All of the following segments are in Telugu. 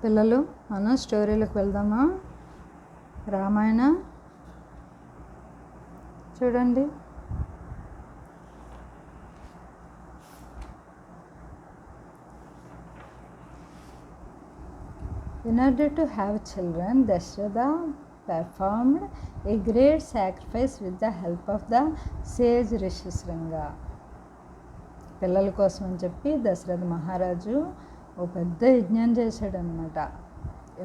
పిల్లలు మనం స్టోరీలకు వెళ్దామా? రామాయణ చూడండి. In order to have children, Dasharatha performed a great sacrifice with the help of the sage Rishishringa. పిల్లల కోసం అని చెప్పి దశరథ మహారాజు ఓ పెద్ద యజ్ఞం చేశాడనమాట.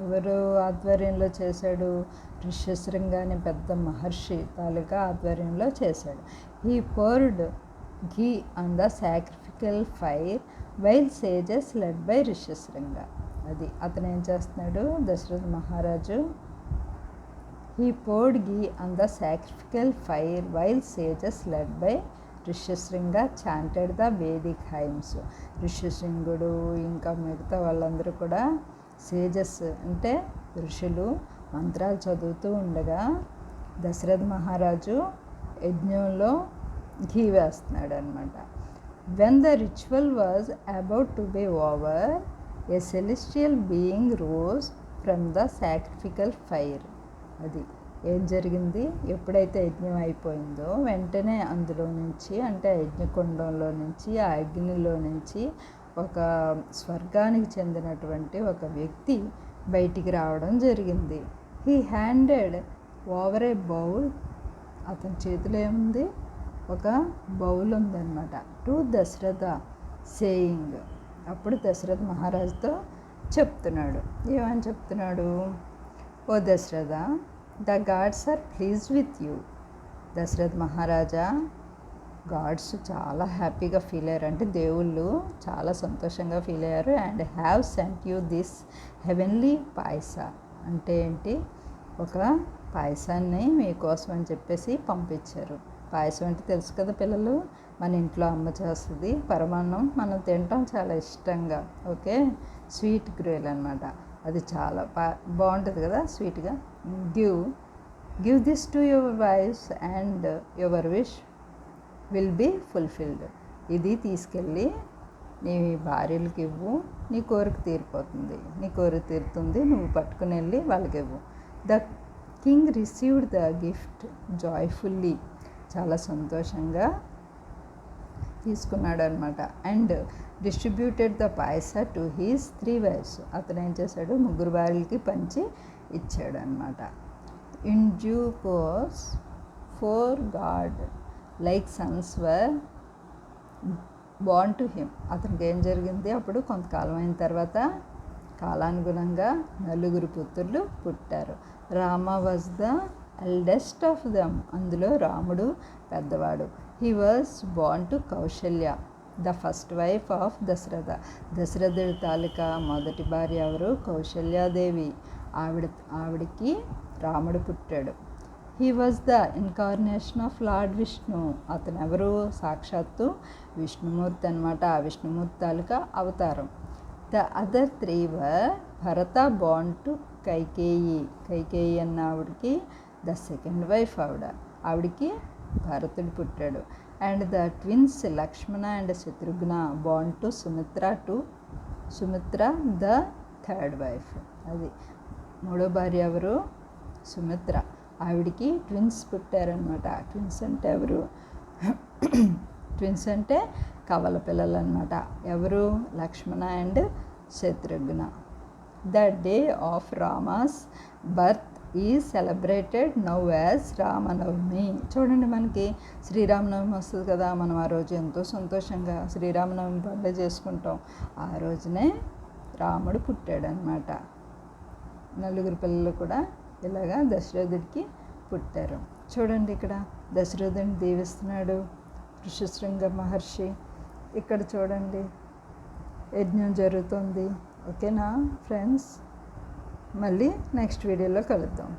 ఎవరు ఆధ్వర్యంలో చేశాడు? ఋష్యశృంగ అనే పెద్ద మహర్షి తాలూకా ఆధ్వర్యంలో చేశాడు. He poured ghee on the sacrificial fire while sages led by Rishyasringa. అది అతను ఏం చేస్తున్నాడు? దశరథ మహారాజు he poured ghee on the sacrificial fire while sages led by Rishyasringa chanted the Vedic hymns. ఋష్యశృంగుడు ఇంకా మిగతా వాళ్ళందరూ కూడా సేజస్ అంటే ఋషులు మంత్రాలు చదువుతూ ఉండగా దశరథ మహారాజు యజ్ఞంలో ఘీ వేస్తున్నాడు అనమాట. When the ritual was about to be over, a celestial being rose from the sacrificial fire. అది ఏం జరిగింది? ఎప్పుడైతే యజ్ఞం అయిపోయిందో వెంటనే అందులో నుంచి, అంటే యజ్ఞకుండంలో నుంచి, ఆ అగ్నిలో నుంచి ఒక స్వర్గానికి చెందినటువంటి ఒక వ్యక్తి బయటికి రావడం జరిగింది. He handed over a bowl. అతని చేతిలో ఏముంది? ఒక బౌల్ ఉందన్నమాట. To Dasharatha saying. అప్పుడు దశరథ మహారాజుతో చెప్తున్నాడు. ఏమని చెప్తున్నాడు? O Dasharatha, the gods are pleased with you. Dasharatha Maharaja, gods చాలా హ్యాపీగా ఫీల్ అయ్యారు, అంటే దేవుళ్ళు చాలా సంతోషంగా ఫీల్ అయ్యారు. And have sent you this heavenly payasa. అంటే ఏంటి? ఒక పాయసాన్ని మీకోసం అని చెప్పేసి పంపించారు. పాయసం అంటే తెలుసు కదా పిల్లలు, మన ఇంట్లో అమ్మ చేస్తుంది పరమాన్నం, మనం తింటాం చాలా ఇష్టంగా. ఓకే, స్వీట్ గ్రేల్ అనమాట. అది చాలా బాగుంటుంది కదా స్వీట్గా. Give this to your wifes and your wish will be fulfilled. ఇది తీసుకెళ్ళి నీ భార్యలకి ఇవ్వు, నీ కోరిక తీరిపోతుంది. నీ కోరిక తీరుతుంది, నువ్వు పట్టుకుని వెళ్ళి వాళ్ళకి ఇవ్వు. The king received the gift joyfully. చాలా సంతోషంగా తీసుకున్నాడు అనమాట. And distributed the payasa to his 3 wives. అతను ఏం చేశాడు? 3 భార్యలకి పంచి ఇచ్చాడు అనమాట. In due course 4 God like Sons were born to him. అతనికి ఏం జరిగింది? అప్పుడు కొంతకాలం అయిన తర్వాత కాలానుగుణంగా 4 పుత్రులు పుట్టారు. Rama was the eldest of them. అందులో రాముడు పెద్దవాడు. He was born to Kausalya, the first wife of Dasharatha. దశరథుడి తాలూకా మొదటి భార్య ఎవరు? కౌశల్యాదేవి. ఆవిడికి రాముడు పుట్టాడు. He was the incarnation of Lord Vishnu. అతను ఎవరు? సాక్షాత్తు విష్ణుమూర్తి అనమాట. ఆ విష్ణుమూర్తి తాలూకా అవతారం. The other 3 were Bharata born to Kaikeyi. Kaikeyi అన్న ఆవిడకి ద సెకండ్ వైఫ్. ఆవిడికి భరతుడు పుట్టాడు. And the twins Lakshmana and Shatrughna Born to Sumitra the third wife. అది 3వ భార్య ఎవరు? సుమిత్ర. ఆవిడికి ట్విన్స్ పుట్టారనమాట. ట్విన్స్ అంటే ఎవరు? ట్విన్స్ అంటే కవల పిల్లలు అనమాట. ఎవరు? Lakshmana and Shatrughna. The day of Rama's birth is celebrated now as Ramanavami. చూడండి, మనకి శ్రీరామనవమి వస్తుంది కదా, మనం ఆ రోజు ఎంతో సంతోషంగా శ్రీరామనవమి పండుగ చేసుకుంటాం. ఆ రోజునే రాముడు పుట్టాడనమాట. 4 పిల్లలు కూడా ఇలాగా దశరథుడికి పుట్టారు. చూడండి, ఇక్కడ దశరథుడిని దీవిస్తున్నాడు ఋష్యశృంగ మహర్షి. ఇక్కడ చూడండి, యజ్ఞం జరుగుతుంది. ఓకేనా ఫ్రెండ్స్? మళ్ళీ నెక్స్ట్ వీడియోలో కలుద్దాం.